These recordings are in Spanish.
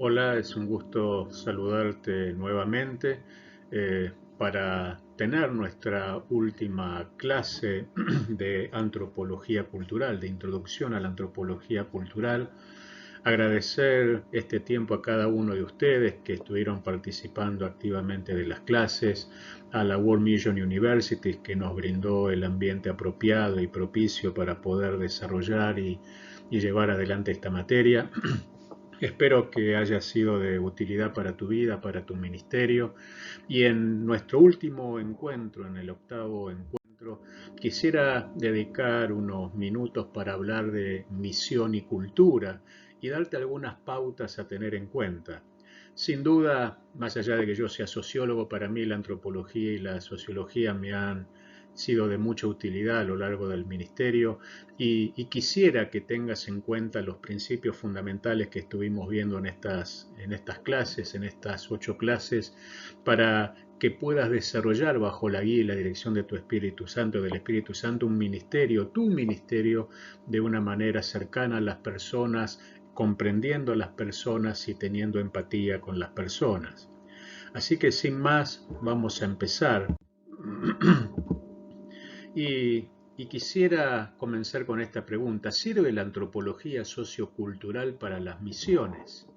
Hola, es un gusto saludarte nuevamente para tener nuestra última clase de antropología cultural, de introducción a la antropología cultural. Agradecer este tiempo a cada uno de ustedes que estuvieron participando activamente de las clases, a la World Mission University que nos brindó el ambiente apropiado y propicio para poder desarrollar y llevar adelante esta materia. Espero que haya sido de utilidad para tu vida, para tu ministerio. Y en nuestro último encuentro, en el octavo encuentro, quisiera dedicar unos minutos para hablar de misión y cultura y darte algunas pautas a tener en cuenta. Sin duda, más allá de que yo sea sociólogo, para mí la antropología y la sociología me han sido de mucha utilidad a lo largo del ministerio y quisiera que tengas en cuenta los principios fundamentales que estuvimos viendo en estas clases, en estas 8 clases, para que puedas desarrollar bajo la guía y la dirección de tu Espíritu Santo, del Espíritu Santo, un ministerio, tu ministerio, de una manera cercana a las personas, comprendiendo a las personas y teniendo empatía con las personas. Así que sin más, vamos a empezar. Y, y quisiera comenzar con esta pregunta. ¿Sirve la antropología sociocultural para las misiones?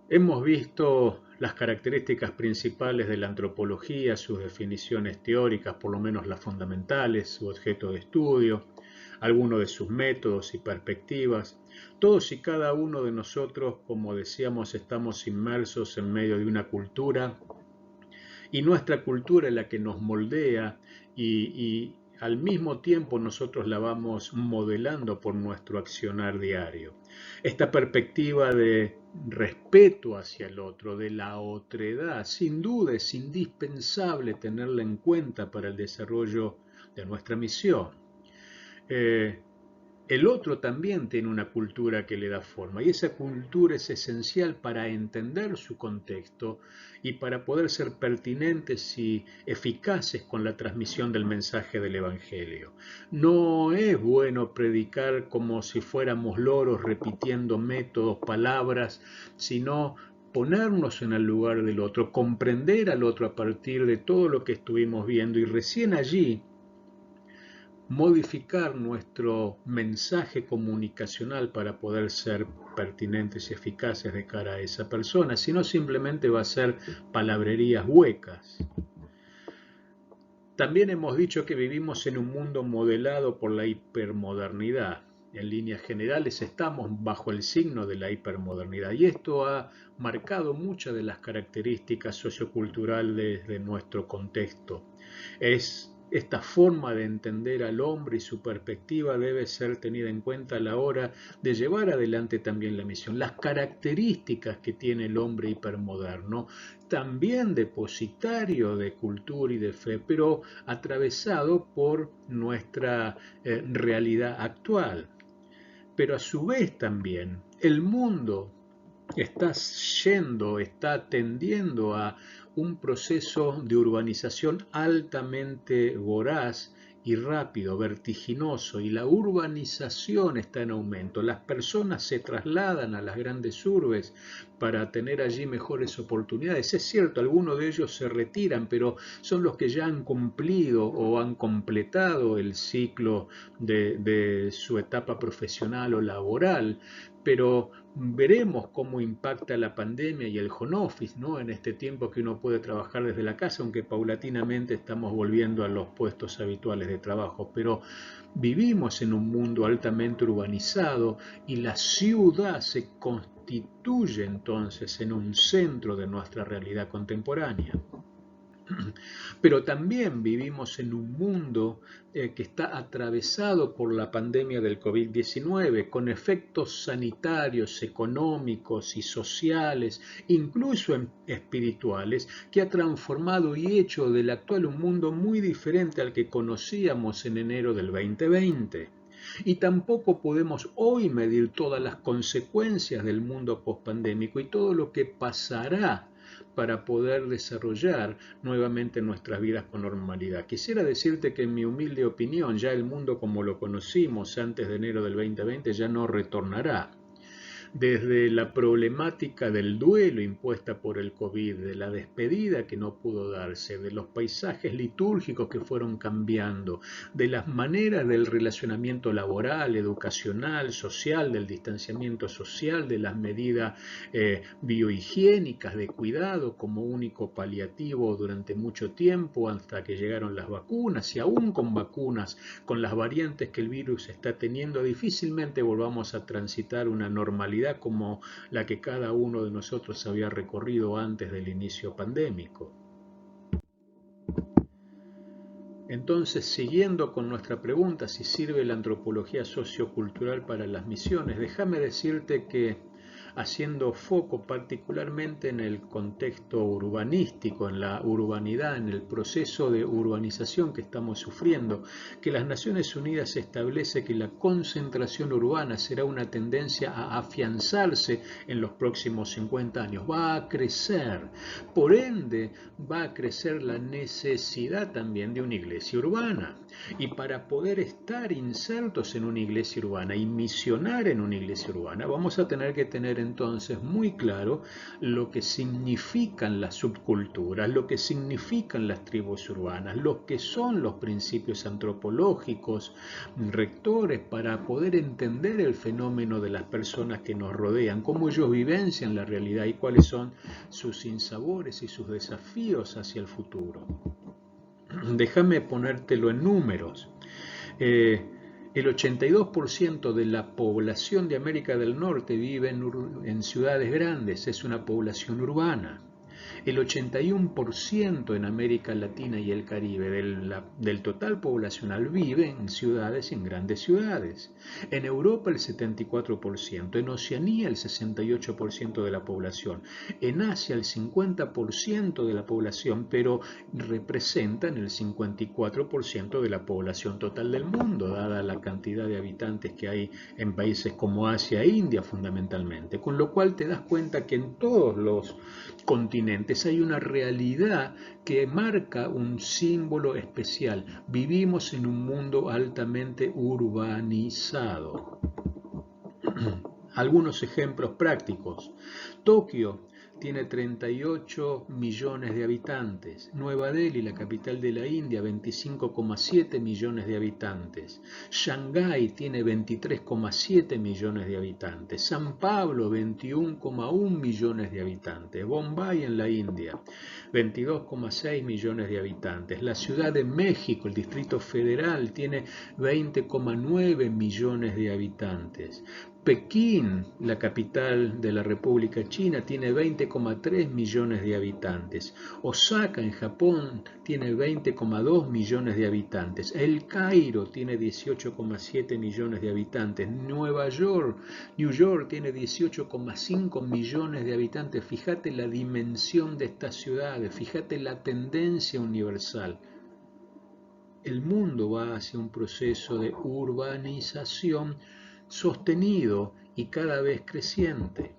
Hemos visto las características principales de la antropología, sus definiciones teóricas, por lo menos las fundamentales, su objeto de estudio, algunos de sus métodos y perspectivas. Todos y cada uno de nosotros, como decíamos, estamos inmersos en medio de una cultura y nuestra cultura es la que nos moldea y al mismo tiempo nosotros la vamos modelando por nuestro accionar diario. Esta perspectiva de respeto hacia el otro, de la otredad, sin duda es indispensable tenerla en cuenta para el desarrollo de nuestra misión. Eh, el otro también tiene una cultura que le da forma y esa cultura es esencial para entender su contexto y para poder ser pertinentes y eficaces con la transmisión del mensaje del Evangelio. No es bueno predicar como si fuéramos loros repitiendo métodos, palabras, sino ponernos en el lugar del otro, comprender al otro a partir de todo lo que estuvimos viendo y recién allí modificar nuestro mensaje comunicacional para poder ser pertinentes y eficaces de cara a esa persona, sino simplemente va a ser palabrerías huecas. También hemos dicho que vivimos en un mundo modelado por la hipermodernidad. En líneas generales estamos bajo el signo de la hipermodernidad y esto ha marcado muchas de las características socioculturales de nuestro contexto. Esta forma de entender al hombre y su perspectiva debe ser tenida en cuenta a la hora de llevar adelante también la misión. Las características que tiene el hombre hipermoderno, también depositario de cultura y de fe, pero atravesado por nuestra realidad actual. Pero a su vez también el mundo está tendiendo a un proceso de urbanización altamente voraz y rápido, vertiginoso, y la urbanización está en aumento. Las personas se trasladan a las grandes urbes para tener allí mejores oportunidades. Es cierto, algunos de ellos se retiran, pero son los que ya han cumplido o han completado el ciclo de su etapa profesional o laboral, pero veremos cómo impacta la pandemia y el home office, ¿no? En este tiempo que uno puede trabajar desde la casa, aunque paulatinamente estamos volviendo a los puestos habituales de trabajo, pero vivimos en un mundo altamente urbanizado y la ciudad se constituye entonces en un centro de nuestra realidad contemporánea. Pero también vivimos en un mundo que está atravesado por la pandemia del COVID-19, con efectos sanitarios, económicos y sociales, incluso espirituales, que ha transformado y hecho del actual un mundo muy diferente al que conocíamos en enero del 2020. Y tampoco podemos hoy medir todas las consecuencias del mundo pospandémico y todo lo que pasará para poder desarrollar nuevamente nuestras vidas con normalidad. Quisiera decirte que en mi humilde opinión ya el mundo como lo conocimos antes de enero del 2020 ya no retornará. desde la problemática del duelo impuesta por el COVID, de la despedida que no pudo darse, de los paisajes litúrgicos que fueron cambiando, de las maneras del relacionamiento laboral, educacional, social, del distanciamiento social, de las medidas biohigiénicas de cuidado como único paliativo durante mucho tiempo hasta que llegaron las vacunas, y aún con vacunas, con las variantes que el virus está teniendo, difícilmente volvamos a transitar una normalidad como la que cada uno de nosotros había recorrido antes del inicio pandémico. Entonces, siguiendo con nuestra pregunta, si sirve la antropología sociocultural para las misiones, déjame decirte que, haciendo foco particularmente en el contexto urbanístico, en la urbanidad, en el proceso de urbanización que estamos sufriendo, que las Naciones Unidas establece que la concentración urbana será una tendencia a afianzarse en los próximos 50 años, va a crecer. Por ende, va a crecer la necesidad también de una iglesia urbana. Y para poder estar insertos en una iglesia urbana y misionar en una iglesia urbana, vamos a tener que tener entonces muy claro lo que significan las subculturas, lo que significan las tribus urbanas, lo que son los principios antropológicos rectores para poder entender el fenómeno de las personas que nos rodean, cómo ellos vivencian la realidad y cuáles son sus sinsabores y sus desafíos hacia el futuro. Déjame ponértelo en números. El 82% de la población de América del Norte vive en ciudades grandes, es una población urbana. El 81% en América Latina y el Caribe del total poblacional vive en ciudades, en grandes ciudades. En Europa el 74%, en Oceanía el 68% de la población, en Asia el 50% de la población, pero representan el 54% de la población total del mundo, dada la cantidad de habitantes que hay en países como Asia e India fundamentalmente. Con lo cual te das cuenta que en todos los continentes hay una realidad que marca un símbolo especial. Vivimos en un mundo altamente urbanizado. Algunos ejemplos prácticos. Tokio tiene 38 millones de habitantes. Nueva Delhi, la capital de la India, 25,7 millones de habitantes. Shanghái tiene 23,7 millones de habitantes. San Pablo, 21,1 millones de habitantes. Bombay en la India, 22,6 millones de habitantes. La Ciudad de México, el Distrito Federal, tiene 20,9 millones de habitantes. Pekín, la capital de la República China, tiene 20,3 millones de habitantes. Osaka, en Japón, tiene 20,2 millones de habitantes. El Cairo tiene 18,7 millones de habitantes. New York tiene 18,5 millones de habitantes. Fíjate la dimensión de estas ciudades, fíjate la tendencia universal. El mundo va hacia un proceso de urbanización sostenido y cada vez creciente.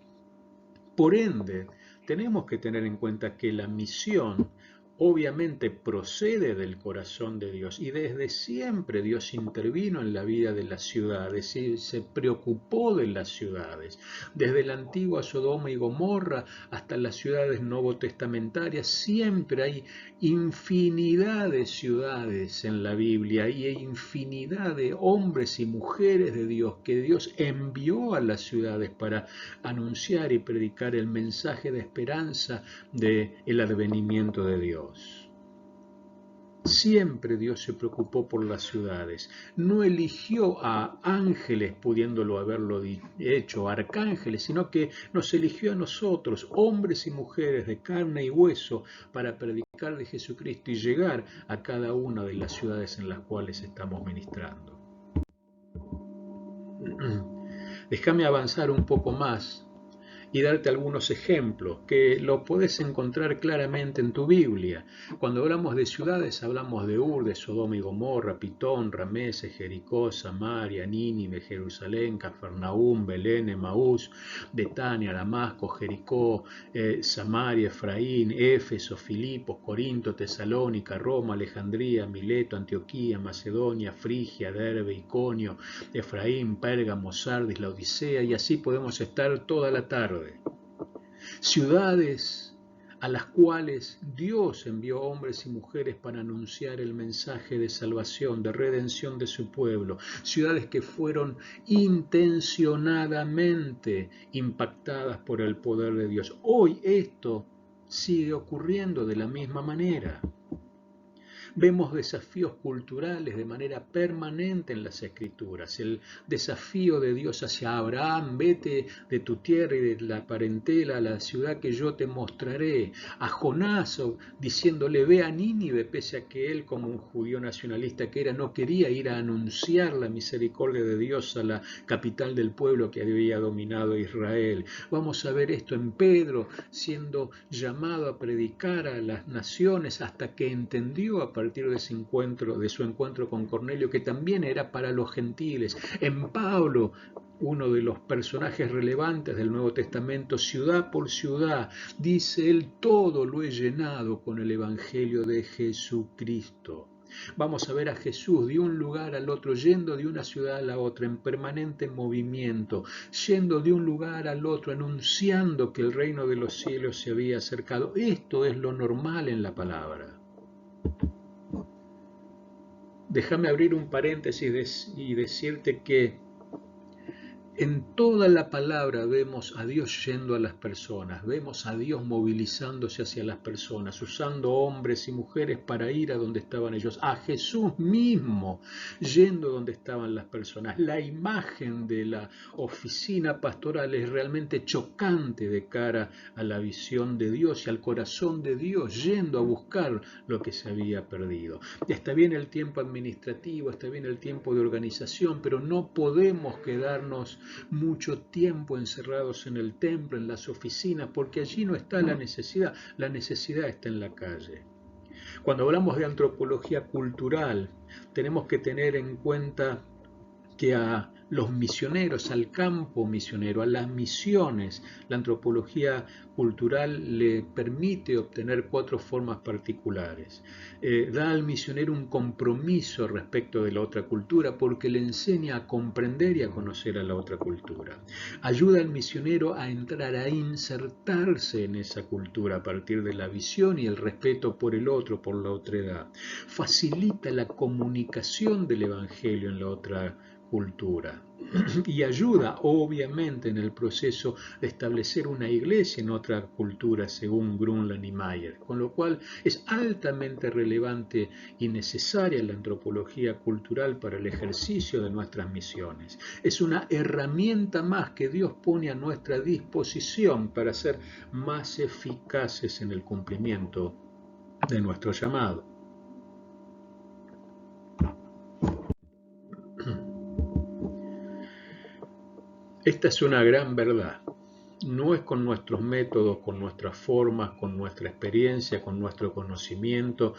Por ende, tenemos que tener en cuenta que la misión obviamente procede del corazón de Dios y desde siempre Dios intervino en la vida de las ciudades y se preocupó de las ciudades. Desde la antigua Sodoma y Gomorra hasta las ciudades novotestamentarias siempre hay infinidad de ciudades en la Biblia y hay infinidad de hombres y mujeres de Dios que Dios envió a las ciudades para anunciar y predicar el mensaje de esperanza del advenimiento de Dios. Siempre Dios se preocupó por las ciudades. No eligió a ángeles, pudiéndolo haberlo hecho, arcángeles, sino que nos eligió a nosotros, hombres y mujeres de carne y hueso, para predicar de Jesucristo y llegar a cada una de las ciudades en las cuales estamos ministrando. Déjame avanzar un poco más y darte algunos ejemplos que lo podés encontrar claramente en tu Biblia. Cuando hablamos de ciudades, hablamos de Ur, de Sodoma y Gomorra, Pitón, Rameses, Jericó, Samaria, Nínive, Jerusalén, Cafarnaúm, Belén, Emaús, Betania, Damasco, Jericó, Samaria, Efraín, Éfeso, Filipos, Corinto, Tesalónica, Roma, Alejandría, Mileto, Antioquía, Macedonia, Frigia, Derbe, Iconio, Efraín, Pérgamo, Sardis, la Odisea, y así podemos estar toda la tarde. Ciudades a las cuales Dios envió hombres y mujeres para anunciar el mensaje de salvación, de redención de su pueblo. Ciudades que fueron intencionadamente impactadas por el poder de Dios. Hoy esto sigue ocurriendo de la misma manera. Vemos desafíos culturales de manera permanente en las Escrituras. El desafío de Dios hacia Abraham: vete de tu tierra y de la parentela a la ciudad que yo te mostraré. A Jonás diciéndole: ve a Nínive, pese a que él, como un judío nacionalista que era, no quería ir a anunciar la misericordia de Dios a la capital del pueblo que había dominado a Israel. Vamos a ver esto en Pedro, siendo llamado a predicar a las naciones, hasta que entendió a partir de su encuentro con Cornelio, que también era para los gentiles. En Pablo, uno de los personajes relevantes del Nuevo Testamento, ciudad por ciudad, dice él: todo lo he llenado con el Evangelio de Jesucristo. Vamos a ver a Jesús de un lugar al otro, yendo de una ciudad a la otra, en permanente movimiento, yendo de un lugar al otro, anunciando que el reino de los cielos se había acercado. Esto es lo normal en la palabra. Déjame abrir un paréntesis y decirte que en toda la palabra vemos a Dios yendo a las personas, vemos a Dios movilizándose hacia las personas, usando hombres y mujeres para ir a donde estaban ellos, a Jesús mismo yendo donde estaban las personas. La imagen de la oficina pastoral es realmente chocante de cara a la visión de Dios y al corazón de Dios, yendo a buscar lo que se había perdido. Está bien el tiempo administrativo, está bien el tiempo de organización, pero no podemos quedarnos mucho tiempo encerrados en el templo, en las oficinas, porque allí no está la necesidad está en la calle. Cuando hablamos de antropología cultural, tenemos que tener en cuenta que a los misioneros, al campo misionero, a las misiones, la antropología cultural le permite obtener 4 formas particulares. Da al misionero un compromiso respecto de la otra cultura, porque le enseña a comprender y a conocer a la otra cultura. Ayuda al misionero a entrar, a insertarse en esa cultura a partir de la visión y el respeto por el otro, por la otredad. Facilita la comunicación del evangelio en la otra cultura y ayuda obviamente en el proceso de establecer una iglesia en otra cultura, según Grunland y Mayer, con lo cual es altamente relevante y necesaria la antropología cultural para el ejercicio de nuestras misiones. Es una herramienta más que Dios pone a nuestra disposición para ser más eficaces en el cumplimiento de nuestro llamado. Esta es una gran verdad. No es con nuestros métodos, con nuestras formas, con nuestra experiencia, con nuestro conocimiento,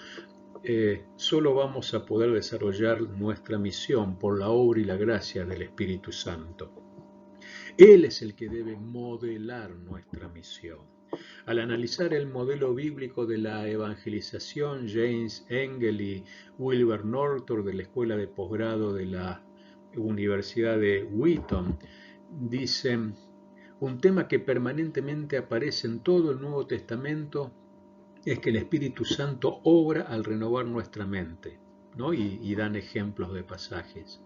solo vamos a poder desarrollar nuestra misión por la obra y la gracia del Espíritu Santo. Él es el que debe modelar nuestra misión. Al analizar el modelo bíblico de la evangelización, James Engel y Wilbur Norton de la Escuela de Posgrado de la Universidad de Wheaton dicen: un tema que permanentemente aparece en todo el Nuevo Testamento es que el Espíritu Santo obra al renovar nuestra mente, ¿no? Y dan ejemplos de pasajes.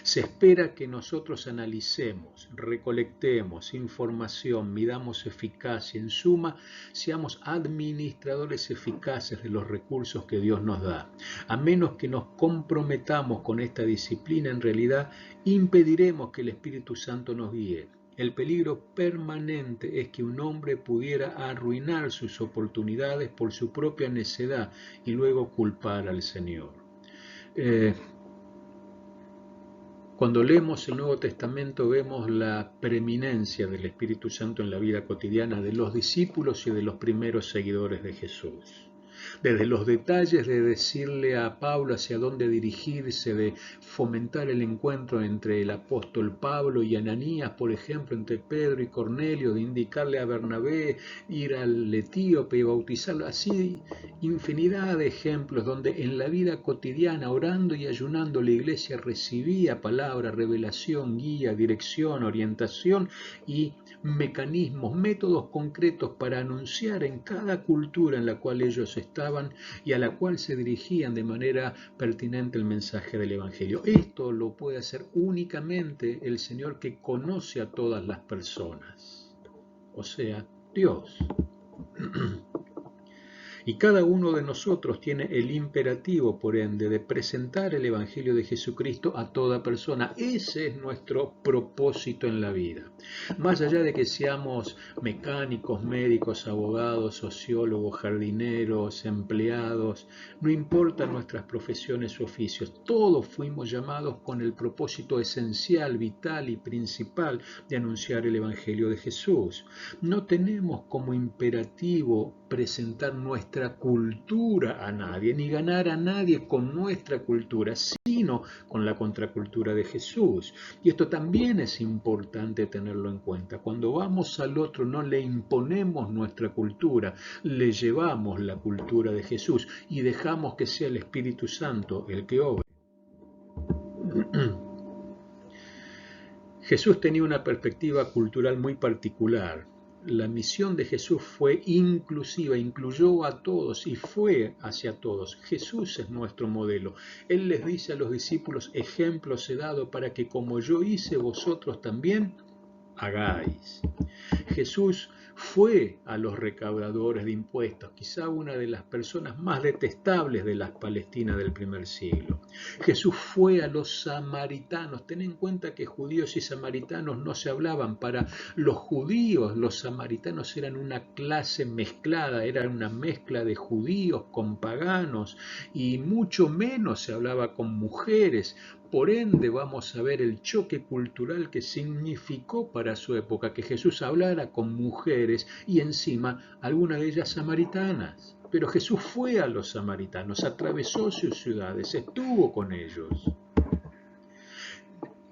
Se espera que nosotros analicemos, recolectemos información, midamos eficacia, en suma, seamos administradores eficaces de los recursos que Dios nos da. A menos que nos comprometamos con esta disciplina, en realidad impediremos que el Espíritu Santo nos guíe. El peligro permanente es que un hombre pudiera arruinar sus oportunidades por su propia necedad y luego culpar al Señor. Cuando leemos el Nuevo Testamento vemos la preeminencia del Espíritu Santo en la vida cotidiana de los discípulos y de los primeros seguidores de Jesús. Desde los detalles de decirle a Pablo hacia dónde dirigirse, de fomentar el encuentro entre el apóstol Pablo y Ananías, por ejemplo, entre Pedro y Cornelio, de indicarle a Bernabé ir al etíope y bautizarlo, así infinidad de ejemplos donde en la vida cotidiana, orando y ayunando, la iglesia recibía palabra, revelación, guía, dirección, orientación y mecanismos, métodos concretos para anunciar en cada cultura en la cual ellos estaban y a la cual se dirigían de manera pertinente el mensaje del Evangelio. Esto lo puede hacer únicamente el Señor que conoce a todas las personas, o sea, Dios. Y cada uno de nosotros tiene el imperativo, por ende, de presentar el Evangelio de Jesucristo a toda persona. Ese es nuestro propósito en la vida. Más allá de que seamos mecánicos, médicos, abogados, sociólogos, jardineros, empleados, no importan nuestras profesiones o oficios, todos fuimos llamados con el propósito esencial, vital y principal de anunciar el Evangelio de Jesús. No tenemos como imperativo presentar nuestra cultura a nadie, ni ganar a nadie con nuestra cultura, sino con la contracultura de Jesús. Y esto también es importante tenerlo en cuenta. Cuando vamos al otro no le imponemos nuestra cultura, le llevamos la cultura de Jesús y dejamos que sea el Espíritu Santo el que obre. Jesús tenía una perspectiva cultural muy particular. La misión de Jesús fue inclusiva, incluyó a todos y fue hacia todos. Jesús es nuestro modelo. Él les dice a los discípulos, ejemplos he dado para que como yo hice, vosotros también hagáis. Jesús fue a los recaudadores de impuestos, quizá una de las personas más detestables de las Palestinas del primer siglo. Jesús fue a los samaritanos. Ten en cuenta que judíos y samaritanos no se hablaban. Para los judíos, los samaritanos eran una clase mezclada, eran una mezcla de judíos con paganos y mucho menos se hablaba con mujeres. Por ende, vamos a ver el choque cultural que significó para su época que Jesús hablara con mujeres y encima algunas de ellas samaritanas. Pero Jesús fue a los samaritanos, atravesó sus ciudades, estuvo con ellos.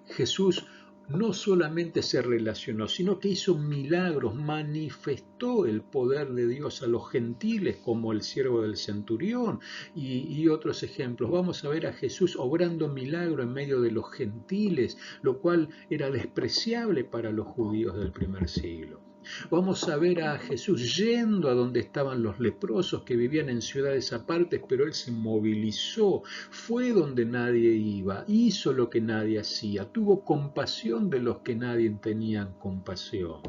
Jesús no solamente se relacionó, sino que hizo milagros, manifestó el poder de Dios a los gentiles, como el siervo del centurión y otros ejemplos. Vamos a ver a Jesús obrando milagros en medio de los gentiles, lo cual era despreciable para los judíos del primer siglo. Vamos a ver a Jesús yendo a donde estaban los leprosos que vivían en ciudades apartes, pero Él se movilizó, fue donde nadie iba, hizo lo que nadie hacía, tuvo compasión de los que nadie tenía compasión.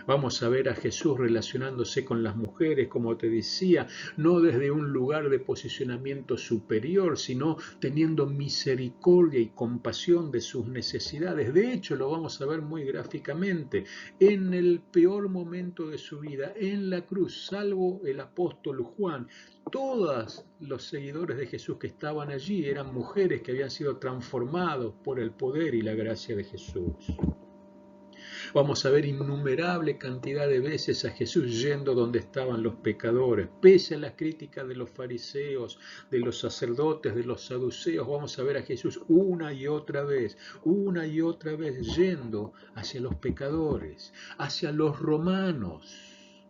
Vamos a ver a Jesús relacionándose con las mujeres, como te decía, no desde un lugar de posicionamiento superior, sino teniendo misericordia y compasión de sus necesidades. De hecho, lo vamos a ver muy gráficamente. En el peor momento de su vida, en la cruz, salvo el apóstol Juan, todos los seguidores de Jesús que estaban allí eran mujeres que habían sido transformados por el poder y la gracia de Jesús. Vamos a ver innumerable cantidad de veces a Jesús yendo donde estaban los pecadores. Pese a las críticas de los fariseos, de los sacerdotes, de los saduceos, vamos a ver a Jesús una y otra vez yendo hacia los pecadores, hacia los romanos,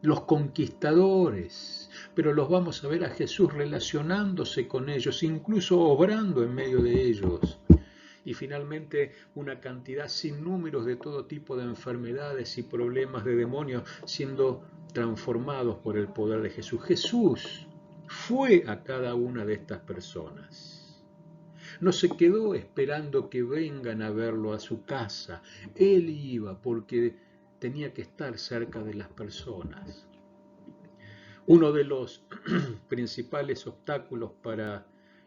los conquistadores, pero los vamos a ver a Jesús relacionándose con ellos, incluso obrando en medio de ellos. Y finalmente una cantidad sin números de todo tipo de enfermedades y problemas de demonios siendo transformados por el poder de Jesús. Jesús fue a cada una de estas personas. No se quedó esperando que vengan a verlo a su casa. Él iba porque tenía que estar cerca de las personas. Uno de los principales obstáculos para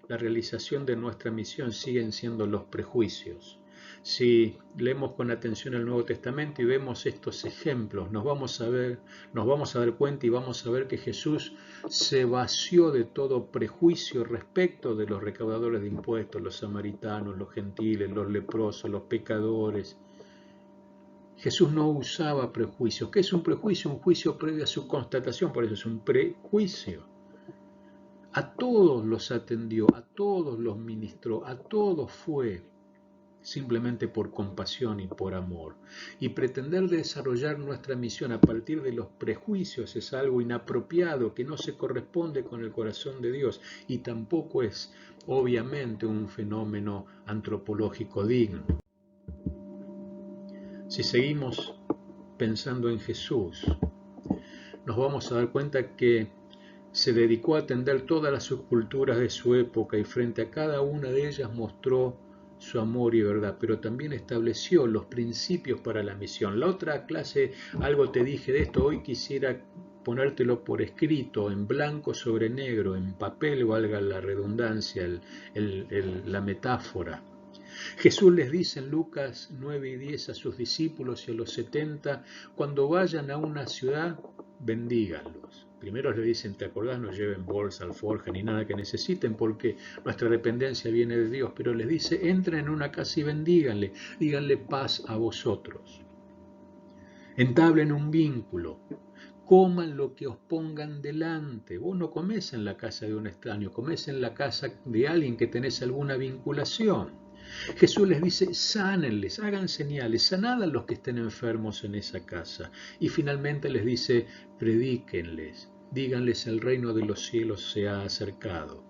la realización de nuestra misión siguen siendo los prejuicios. Si leemos con atención el Nuevo Testamento y vemos estos ejemplos, nos vamos a dar cuenta y vamos a ver que Jesús se vació de todo prejuicio respecto de los recaudadores de impuestos, los samaritanos, los gentiles, los leprosos, los pecadores. Jesús no usaba prejuicios. ¿Qué es un prejuicio? Un juicio previo a su constatación, por eso es un prejuicio. A todos los atendió, a todos los ministró, a todos fue, simplemente por compasión y por amor. Y pretender desarrollar nuestra misión a partir de los prejuicios es algo inapropiado, que no se corresponde con el corazón de Dios y tampoco es, obviamente, un fenómeno antropológico digno. Si seguimos pensando en Jesús, nos vamos a dar cuenta que se dedicó a atender todas las subculturas de su época y frente a cada una de ellas mostró su amor y verdad, pero también estableció los principios para la misión. La otra clase, algo te dije de esto, hoy quisiera ponértelo por escrito, en blanco sobre negro, en papel, valga la redundancia, la metáfora. Jesús les dice en Lucas 9 y 10 a sus discípulos y a los 70, cuando vayan a una ciudad, bendíganlos. Primero les dicen, ¿te acordás? No lleven bolsa, alforja ni nada que necesiten porque nuestra dependencia viene de Dios. Pero les dice, entren en una casa y bendíganle, díganle paz a vosotros. Entablen un vínculo, coman lo que os pongan delante. Vos no comés en la casa de un extraño, comés en la casa de alguien que tenés alguna vinculación. Jesús les dice, sánenles, hagan señales, sanad a los que estén enfermos en esa casa. Y finalmente les dice, predíquenles, díganles el reino de los cielos se ha acercado.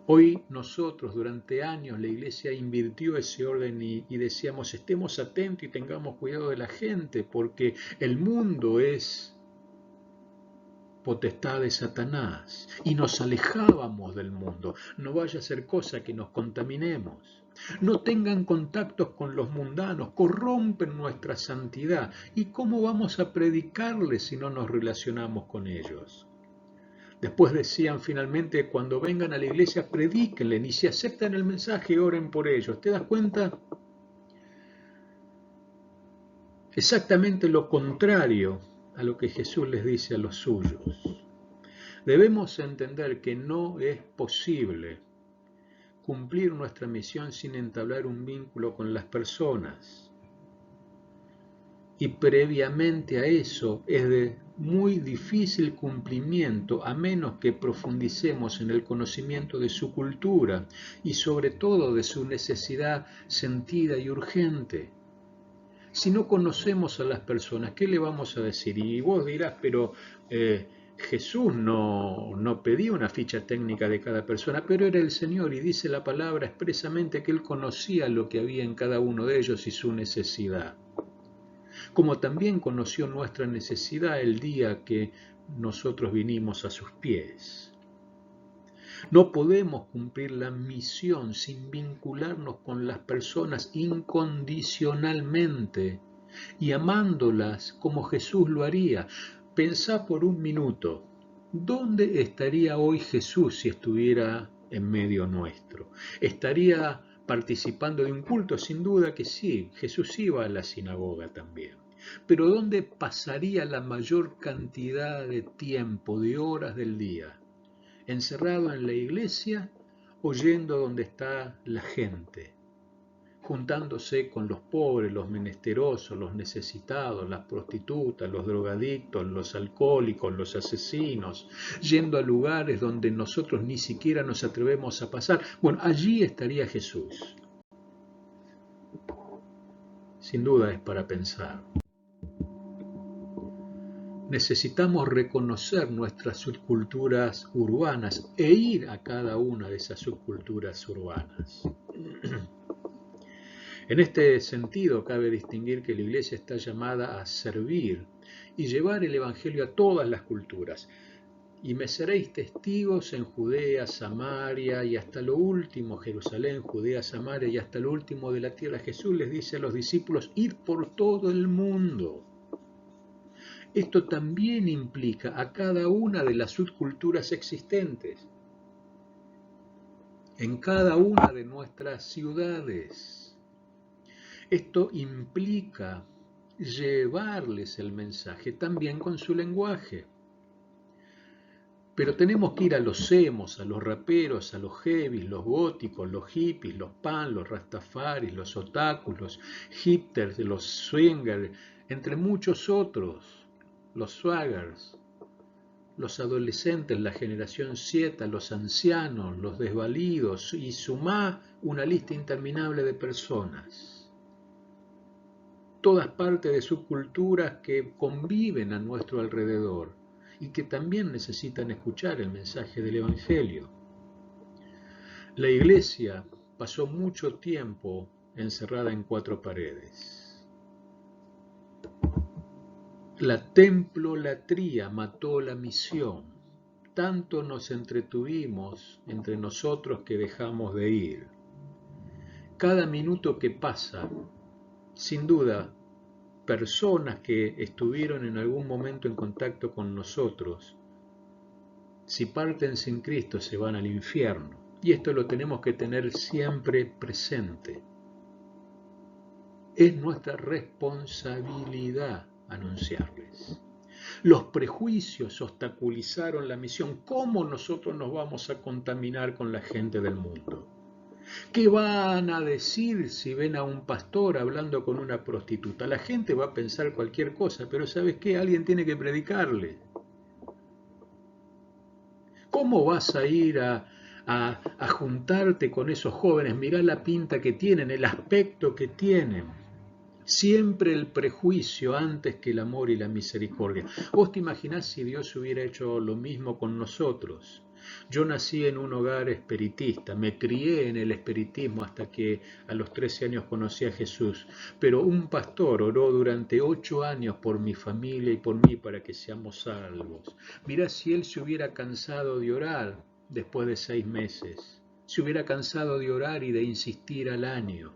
Hoy nosotros durante años la iglesia invirtió ese orden y decíamos, estemos atentos y tengamos cuidado de la gente porque el mundo es potestad de Satanás y nos alejábamos del mundo. No vaya a ser cosa que nos contaminemos. No tengan contactos con los mundanos, corrompen nuestra santidad. ¿Y cómo vamos a predicarles si no nos relacionamos con ellos? Después decían finalmente, cuando vengan a la iglesia, predíquenle, y si aceptan el mensaje, oren por ellos. ¿Te das cuenta? Exactamente lo contrario a lo que Jesús les dice a los suyos. Debemos entender que no es posible cumplir nuestra misión sin entablar un vínculo con las personas. Y previamente a eso es de muy difícil cumplimiento a menos que profundicemos en el conocimiento de su cultura y sobre todo de su necesidad sentida y urgente. Si no conocemos a las personas, ¿qué le vamos a decir? Y vos dirás, pero Jesús no pedía una ficha técnica de cada persona, pero era el Señor y dice la palabra expresamente que Él conocía lo que había en cada uno de ellos y su necesidad. Como también conoció nuestra necesidad el día que nosotros vinimos a sus pies. No podemos cumplir la misión sin vincularnos con las personas incondicionalmente y amándolas como Jesús lo haría. Pensá por un minuto, ¿dónde estaría hoy Jesús si estuviera en medio nuestro? ¿Estaría participando de un culto? Sin duda que sí, Jesús iba a la sinagoga también. Pero ¿dónde pasaría la mayor cantidad de tiempo, de horas del día? ¿Encerrado en la iglesia o yendo donde está la gente? Juntándose con los pobres, los menesterosos, los necesitados, las prostitutas, los drogadictos, los alcohólicos, los asesinos, yendo a lugares donde nosotros ni siquiera nos atrevemos a pasar. Bueno, allí estaría Jesús. Sin duda es para pensar. Necesitamos reconocer nuestras subculturas urbanas e ir a cada una de esas subculturas urbanas. En este sentido, cabe distinguir que la Iglesia está llamada a servir y llevar el Evangelio a todas las culturas. Y me seréis testigos en Judea, Samaria y hasta lo último, Jerusalén, Judea, Samaria y hasta lo último de la tierra. Jesús les dice a los discípulos, ir por todo el mundo. Esto también implica a cada una de las subculturas existentes, en cada una de nuestras ciudades. Esto implica llevarles el mensaje también con su lenguaje. Pero tenemos que ir a los emos, a los raperos, a los heavies, los góticos, los hippies, los pan, los rastafaris, los otakus, los hipsters, los swingers, entre muchos otros, los swaggers, los adolescentes, la generación Z, los ancianos, los desvalidos, y sumá una lista interminable de personas. Todas partes de subculturas que conviven a nuestro alrededor y que también necesitan escuchar el mensaje del Evangelio. La Iglesia pasó mucho tiempo encerrada en 4 paredes. La templolatría mató la misión. Tanto nos entretuvimos entre nosotros que dejamos de ir. Cada minuto que pasa, sin duda, personas que estuvieron en algún momento en contacto con nosotros, si parten sin Cristo se van al infierno. Y esto lo tenemos que tener siempre presente. Es nuestra responsabilidad anunciarles. Los prejuicios obstaculizaron la misión. ¿Cómo nosotros nos vamos a contaminar con la gente del mundo? ¿Qué van a decir si ven a un pastor hablando con una prostituta? La gente va a pensar cualquier cosa, pero ¿sabes qué? Alguien tiene que predicarle. ¿Cómo vas a ir a juntarte con esos jóvenes? Mirá la pinta que tienen, el aspecto que tienen. Siempre el prejuicio antes que el amor y la misericordia. ¿Vos te imaginás si Dios hubiera hecho lo mismo con nosotros? Yo nací en un hogar espiritista, me crié en el espiritismo hasta que a los 13 años conocí a Jesús, pero un pastor oró durante 8 años por mi familia y por mí para que seamos salvos. Mirá si él se hubiera cansado de orar después de 6 meses, se hubiera cansado de orar y de insistir al año.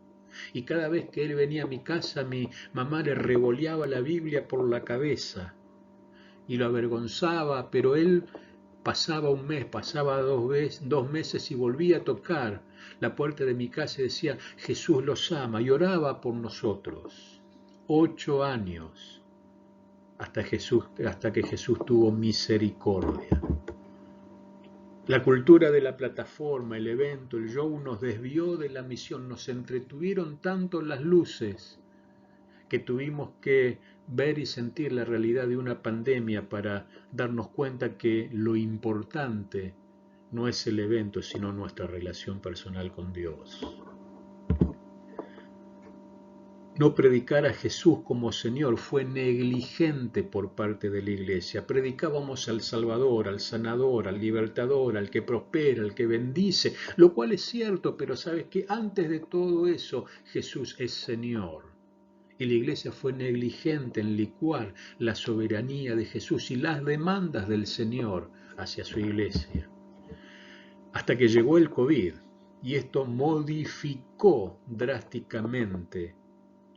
Y cada vez que él venía a mi casa, mi mamá le revoleaba la Biblia por la cabeza y lo avergonzaba, pero él pasaba un mes, pasaba 2 meses y volvía a tocar la puerta de mi casa y decía, Jesús los ama, y oraba por nosotros. 8 años hasta que Jesús tuvo misericordia. La cultura de la plataforma, el evento, el show nos desvió de la misión, nos entretuvieron tanto las luces que tuvimos que ver y sentir la realidad de una pandemia para darnos cuenta que lo importante no es el evento, sino nuestra relación personal con Dios. No predicar a Jesús como Señor fue negligente por parte de la Iglesia. Predicábamos al Salvador, al Sanador, al Libertador, al que prospera, al que bendice, lo cual es cierto, pero sabes que antes de todo eso Jesús es Señor. Y la Iglesia fue negligente en licuar la soberanía de Jesús y las demandas del Señor hacia su Iglesia. Hasta que llegó el COVID y esto modificó drásticamente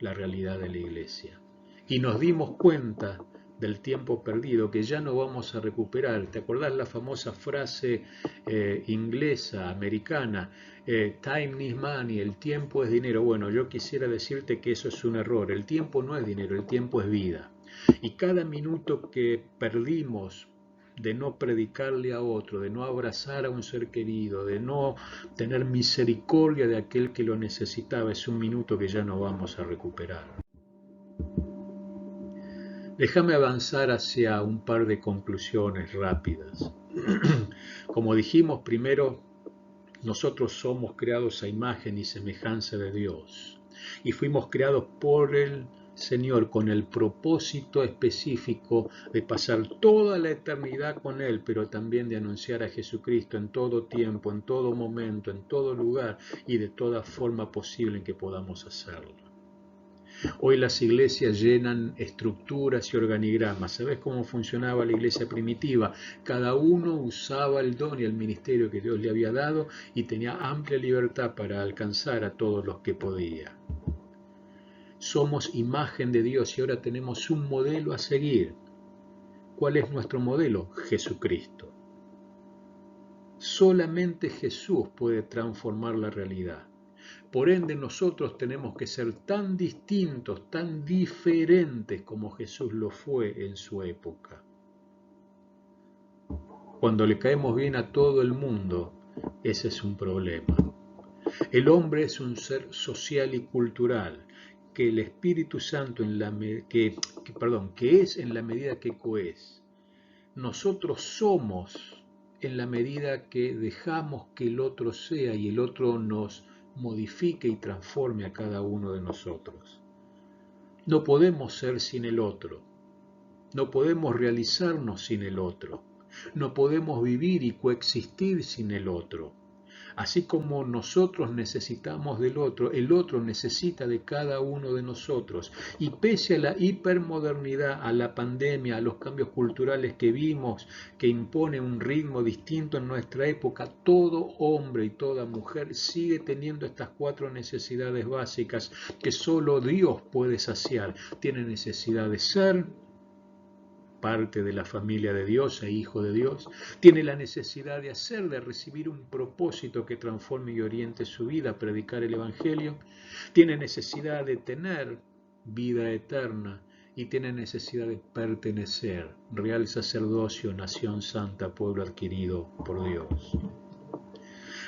la realidad de la Iglesia. Y nos dimos cuenta del tiempo perdido que ya no vamos a recuperar. ¿Te acordás la famosa frase inglesa, americana? Time is money, el tiempo es dinero. Bueno, yo quisiera decirte que eso es un error. El tiempo no es dinero, el tiempo es vida. Y cada minuto que perdimos de no predicarle a otro, de no abrazar a un ser querido, de no tener misericordia de aquel que lo necesitaba, es un minuto que ya no vamos a recuperar. Déjame avanzar hacia un par de conclusiones rápidas. Como dijimos primero, nosotros somos creados a imagen y semejanza de Dios y fuimos creados por el Señor con el propósito específico de pasar toda la eternidad con Él, pero también de anunciar a Jesucristo en todo tiempo, en todo momento, en todo lugar y de toda forma posible en que podamos hacerlo. Hoy las iglesias llenan estructuras y organigramas. ¿Sabes cómo funcionaba la iglesia primitiva? Cada uno usaba el don y el ministerio que Dios le había dado y tenía amplia libertad para alcanzar a todos los que podía. Somos imagen de Dios y ahora tenemos un modelo a seguir. ¿Cuál es nuestro modelo? Jesucristo. Solamente Jesús puede transformar la realidad. Por ende, nosotros tenemos que ser tan distintos, tan diferentes como Jesús lo fue en su época. Cuando le caemos bien a todo el mundo, ese es un problema. El hombre es un ser social y cultural, que el Espíritu Santo que es en la medida que coes. Nosotros somos en la medida que dejamos que el otro sea y el otro nos modifique y transforme a cada uno de nosotros. No podemos ser sin el otro, no podemos realizarnos sin el otro, no podemos vivir y coexistir sin el otro. Así como nosotros necesitamos del otro, el otro necesita de cada uno de nosotros. Y pese a la hipermodernidad, a la pandemia, a los cambios culturales que vimos, que impone un ritmo distinto en nuestra época, todo hombre y toda mujer sigue teniendo estas 4 necesidades básicas que solo Dios puede saciar. Tiene necesidad de ser parte de la familia de Dios e hijo de Dios, tiene la necesidad de hacer, de recibir un propósito que transforme y oriente su vida, predicar el Evangelio, tiene necesidad de tener vida eterna y tiene necesidad de pertenecer, real sacerdocio, nación santa, pueblo adquirido por Dios.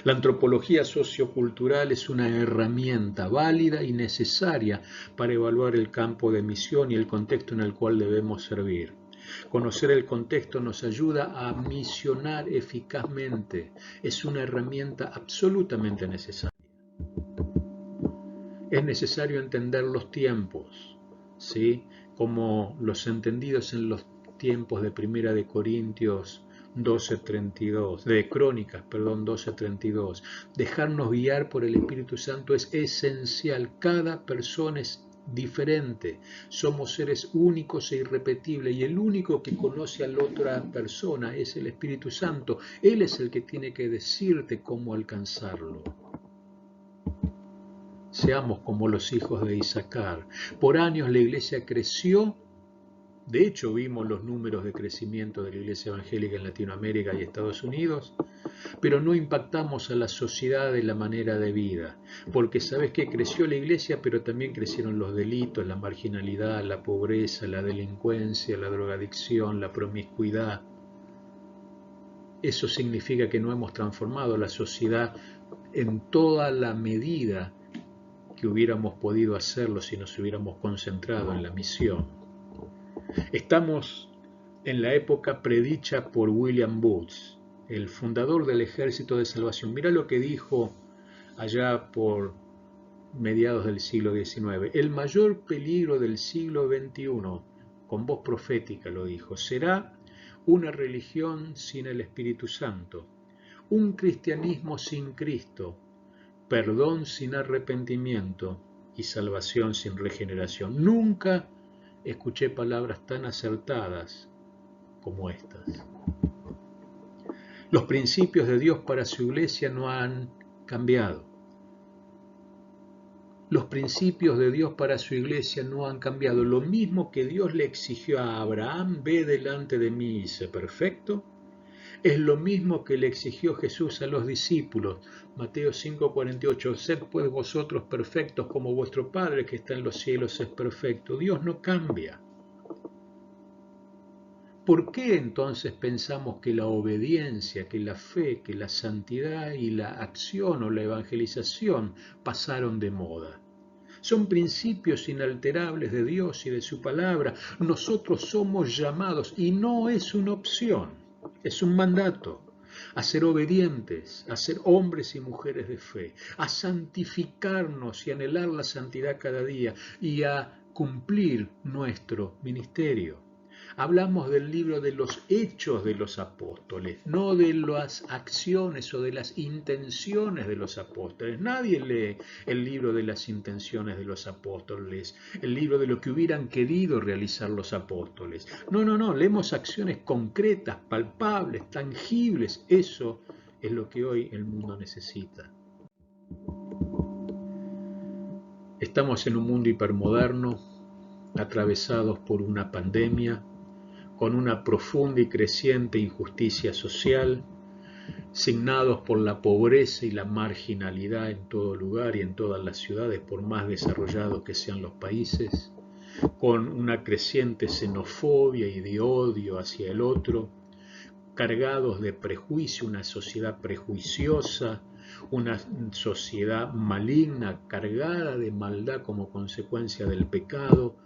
La antropología sociocultural es una herramienta válida y necesaria para evaluar el campo de misión y el contexto en el cual debemos servir. Conocer el contexto nos ayuda a misionar eficazmente. Es una herramienta absolutamente necesaria. Es necesario entender los tiempos, ¿sí? Como los entendidos en los tiempos de Primera de Corintios 12:32, de Crónicas, 12:32. Dejarnos guiar por el Espíritu Santo es esencial. Cada persona es diferente, somos seres únicos e irrepetibles y el único que conoce a la otra persona es el Espíritu Santo. Él es el que tiene que decirte cómo alcanzarlo. Seamos como los hijos de Isaacar. Por años la iglesia creció. De hecho, vimos los números de crecimiento de la iglesia evangélica en Latinoamérica y Estados Unidos, pero no impactamos a la sociedad de la manera de vida, porque sabes que creció la iglesia, pero también crecieron los delitos, la marginalidad, la pobreza, la delincuencia, la drogadicción, la promiscuidad. Eso significa que no hemos transformado la sociedad en toda la medida que hubiéramos podido hacerlo si nos hubiéramos concentrado en la misión. Estamos en la época predicha por William Booth, el fundador del Ejército de Salvación. Mira lo que dijo allá por mediados del siglo XIX. El mayor peligro del siglo XXI, con voz profética lo dijo, será una religión sin el Espíritu Santo, un cristianismo sin Cristo, perdón sin arrepentimiento y salvación sin regeneración. Nunca escuché palabras tan acertadas como estas. Los principios de Dios para su iglesia no han cambiado. Los principios de Dios para su iglesia no han cambiado. Lo mismo que Dios le exigió a Abraham, ve delante de mí y sé perfecto, es lo mismo que le exigió Jesús a los discípulos. Mateo 5:48, sed pues vosotros perfectos como vuestro Padre que está en los cielos es perfecto. Dios no cambia. ¿Por qué entonces pensamos que la obediencia, que la fe, que la santidad y la acción o la evangelización pasaron de moda? Son principios inalterables de Dios y de su palabra. Nosotros somos llamados, y no es una opción, es un mandato, a ser obedientes, a ser hombres y mujeres de fe, a santificarnos y anhelar la santidad cada día y a cumplir nuestro ministerio. Hablamos del libro de los hechos de los apóstoles, no de las acciones o de las intenciones de los apóstoles. Nadie lee el libro de las intenciones de los apóstoles, el libro de lo que hubieran querido realizar los apóstoles. No, leemos acciones concretas, palpables, tangibles. Eso es lo que hoy el mundo necesita. Estamos en un mundo hipermoderno, atravesados por una pandemia, con una profunda y creciente injusticia social, signados por la pobreza y la marginalidad en todo lugar y en todas las ciudades, por más desarrollados que sean los países, con una creciente xenofobia y de odio hacia el otro, cargados de prejuicio, una sociedad prejuiciosa, una sociedad maligna, cargada de maldad como consecuencia del pecado,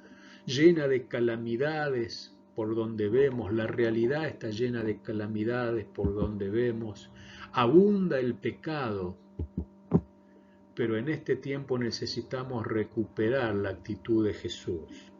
llena de calamidades por donde vemos, la realidad está llena de calamidades por donde vemos, abunda el pecado, pero en este tiempo necesitamos recuperar la actitud de Jesús.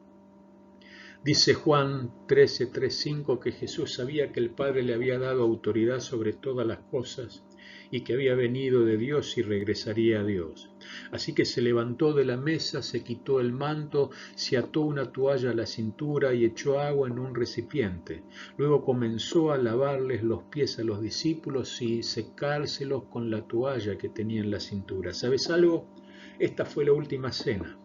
Dice Juan 13:3-5 que Jesús sabía que el Padre le había dado autoridad sobre todas las cosas y que había venido de Dios y regresaría a Dios. Así que se levantó de la mesa, se quitó el manto, se ató una toalla a la cintura y echó agua en un recipiente. Luego comenzó a lavarles los pies a los discípulos y secárselos con la toalla que tenía en la cintura. ¿Sabes algo? Esta fue la última cena.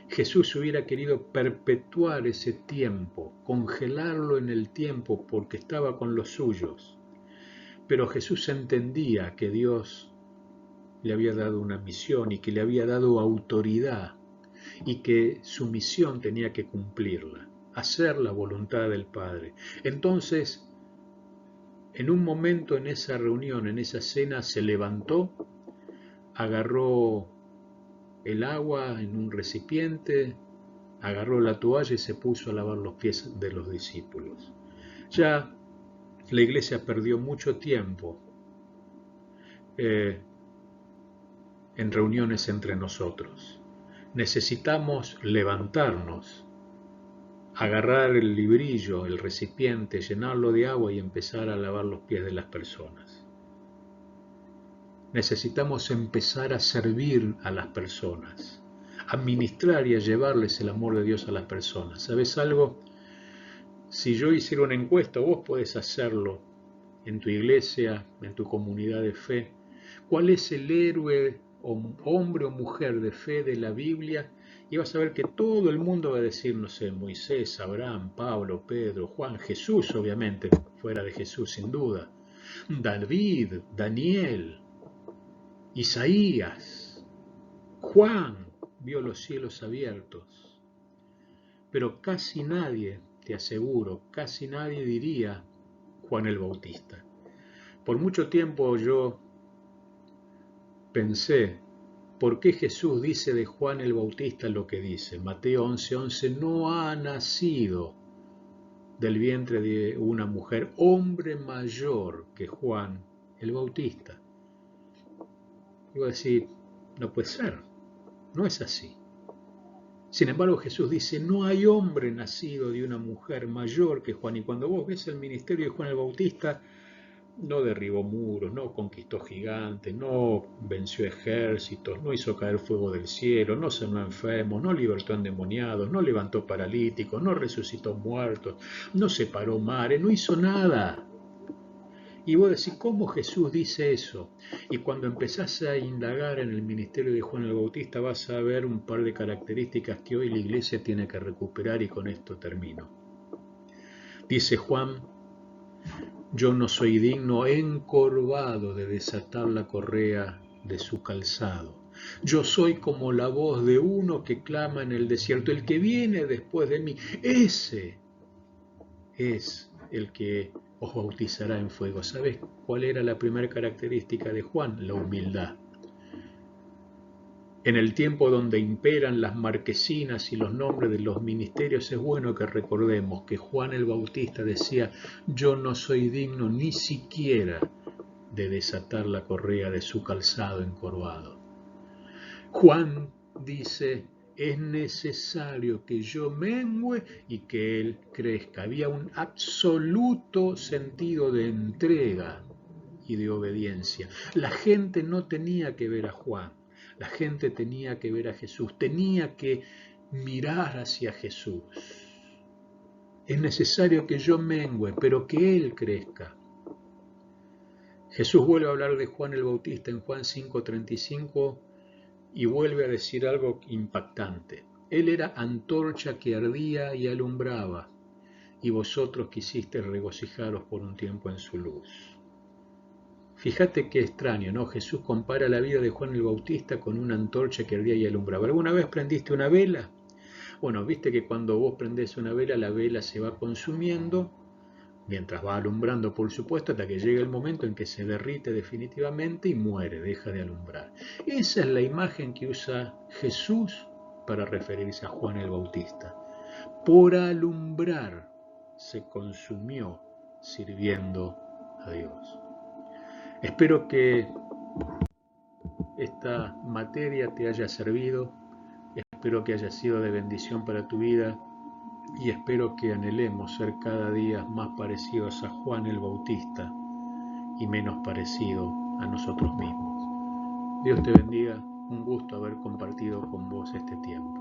Jesús hubiera querido perpetuar ese tiempo, congelarlo en el tiempo porque estaba con los suyos. Pero Jesús entendía que Dios le había dado una misión y que le había dado autoridad y que su misión tenía que cumplirla, hacer la voluntad del Padre. Entonces, en un momento en esa reunión, en esa cena, se levantó, agarró el agua en un recipiente, agarró la toalla y se puso a lavar los pies de los discípulos. Ya la iglesia perdió mucho tiempo en reuniones entre nosotros. Necesitamos levantarnos, agarrar el librillo, el recipiente, llenarlo de agua y empezar a lavar los pies de las personas. Necesitamos empezar a servir a las personas, a ministrar y a llevarles el amor de Dios a las personas. ¿Sabes algo? Si yo hiciera una encuesta, vos podés hacerlo en tu iglesia, en tu comunidad de fe. ¿Cuál es el héroe, hombre o mujer de fe de la Biblia? Y vas a ver que todo el mundo va a decir, no sé, Moisés, Abraham, Pablo, Pedro, Juan, Jesús, obviamente, fuera de Jesús sin duda, David, Daniel, Isaías, Juan vio los cielos abiertos, pero casi nadie, te aseguro, casi nadie diría Juan el Bautista. Por mucho tiempo yo pensé, ¿por qué Jesús dice de Juan el Bautista lo que dice? Mateo 11:11, no ha nacido del vientre de una mujer hombre mayor que Juan el Bautista. Iba a decir, no puede ser, no es así. Sin embargo, Jesús dice, no hay hombre nacido de una mujer mayor que Juan. Y cuando vos ves el ministerio de Juan el Bautista, no derribó muros, no conquistó gigantes, no venció ejércitos, no hizo caer fuego del cielo, no sanó enfermos, no libertó endemoniados, no levantó paralíticos, no resucitó muertos, no separó mares, no hizo nada. Y vos decís, ¿cómo Jesús dice eso? Y cuando empezás a indagar en el ministerio de Juan el Bautista vas a ver un par de características que hoy la iglesia tiene que recuperar y con esto termino. Dice Juan, yo no soy digno encorvado de desatar la correa de su calzado. Yo soy como la voz de uno que clama en el desierto. El que viene después de mí, ese es el que os bautizará en fuego. ¿Sabes cuál era la primera característica de Juan? La humildad. En el tiempo donde imperan las marquesinas y los nombres de los ministerios, es bueno que recordemos que Juan el Bautista decía, yo no soy digno ni siquiera de desatar la correa de su calzado encorvado. Juan dice, es necesario que yo mengüe y que él crezca. Había un absoluto sentido de entrega y de obediencia. La gente no tenía que ver a Juan, la gente tenía que ver a Jesús, tenía que mirar hacia Jesús. Es necesario que yo mengüe, pero que él crezca. Jesús vuelve a hablar de Juan el Bautista en Juan 5:35 y vuelve a decir algo impactante. Él era antorcha que ardía y alumbraba, y vosotros quisisteis regocijaros por un tiempo en su luz. Fíjate qué extraño, ¿no? Jesús compara la vida de Juan el Bautista con una antorcha que ardía y alumbraba. ¿Alguna vez prendiste una vela? Bueno, viste que cuando vos prendés una vela, la vela se va consumiendo, mientras va alumbrando, por supuesto, hasta que llega el momento en que se derrite definitivamente y muere, deja de alumbrar. Esa es la imagen que usa Jesús para referirse a Juan el Bautista. Por alumbrar se consumió sirviendo a Dios. Espero que esta materia te haya servido, espero que haya sido de bendición para tu vida y espero que anhelemos ser cada día más parecidos a Juan el Bautista y menos parecidos a nosotros mismos. Dios te bendiga, un gusto haber compartido con vos este tiempo.